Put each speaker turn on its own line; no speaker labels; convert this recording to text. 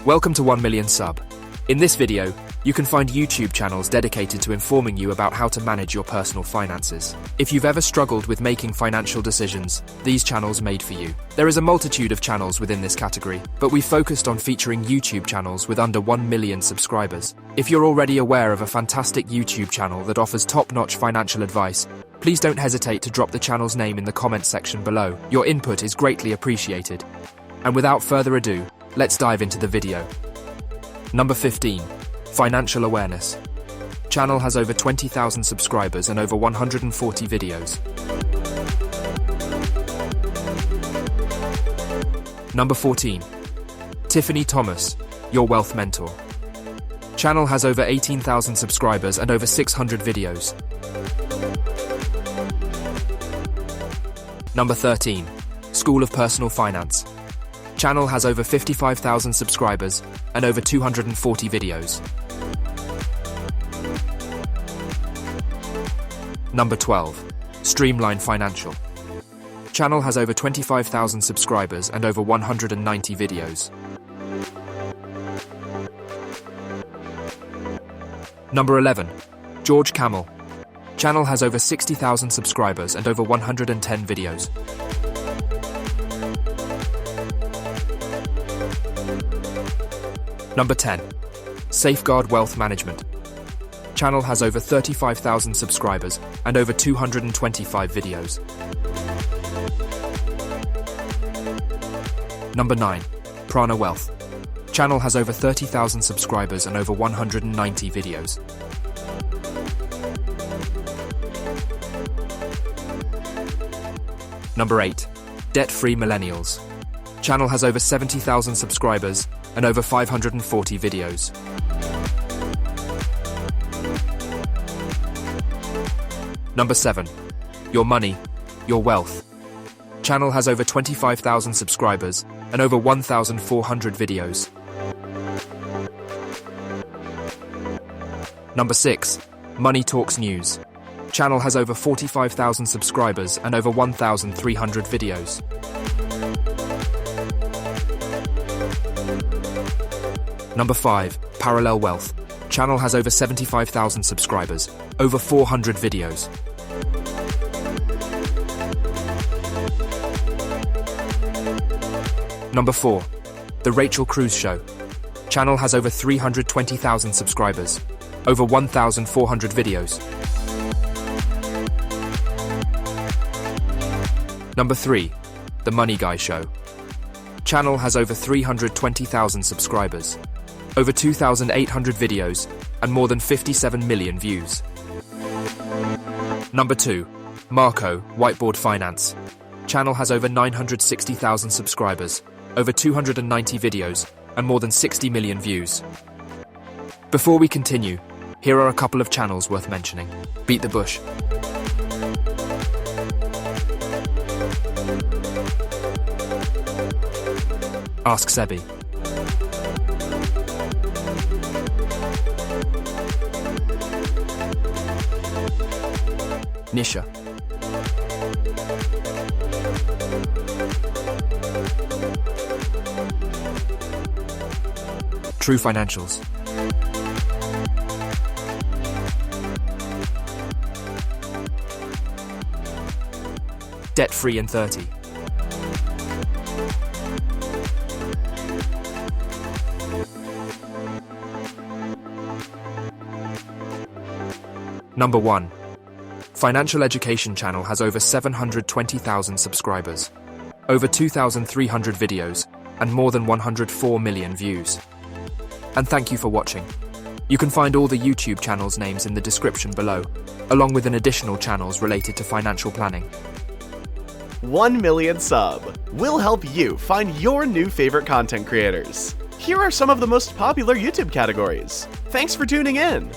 Welcome to 1 Million Sub. In this video, you can find YouTube channels dedicated to informing you about how to manage your personal finances. If you've ever struggled with making financial decisions, these channels made for you. There is a multitude of channels within this category, but we focused on featuring YouTube channels with under 1 million subscribers. If you're already aware of a fantastic YouTube channel that offers top-notch financial advice, please don't hesitate to drop the channel's name in the comments section below. Your input is greatly appreciated. And without further ado, let's dive into the video. Number 15. Financial Awareness. Channel has over 20,000 subscribers and over 140 videos. Number 14. Tiffany Thomas, Your Wealth Mentor. Channel has over 18,000 subscribers and over 600 videos. Number 13. School of Personal Finance. Channel has over 55,000 subscribers and over 240 videos. Number 12. Streamline Financial. Channel has over 25,000 subscribers and over 190 videos. Number 11. George Kamel. Channel has over 60,000 subscribers and over 110 videos. Number 10. Safeguard Wealth Management. Channel has over 35,000 subscribers and over 225 videos. Number 9. Prana Wealth. Channel has over 30,000 subscribers and over 190 videos. Number 8. Debt-Free Millennials. Channel has over 70,000 subscribers and over 540 videos. Number 7. Your Money, Your Wealth. Channel has over 25,000 subscribers and over 1,400 videos. Number 6. Money Talks News. Channel has over 45,000 subscribers and over 1,300 videos. Number 5. Parallel Wealth. Channel has over 75,000 subscribers, over 400 videos. Number 4. The Rachel Cruze Show. Channel has over 320,000 subscribers, over 1,400 videos. Number 3. The Money Guy Show. Channel has over 320,000 subscribers, over 2,800 videos, and more than 57 million views. Number 2. Marko, WhiteBoard Finance. Channel has over 960,000 subscribers, over 290 videos, and more than 60 million views. Before we continue, here are a couple of channels worth mentioning. BeatTheBush. Ask Sebby. Nischa. TruFinancials. Debt-Free in 30. Number 1. Financial Education Channel has over 720,000 subscribers, over 2,300 videos, and more than 104 million views. And thank you for watching. You can find all the YouTube channels' names in the description below, along with an additional channels related to financial planning.
1 Million Sub. We'll help you find your new favorite content creators. Here are some of the most popular YouTube categories. Thanks for tuning in.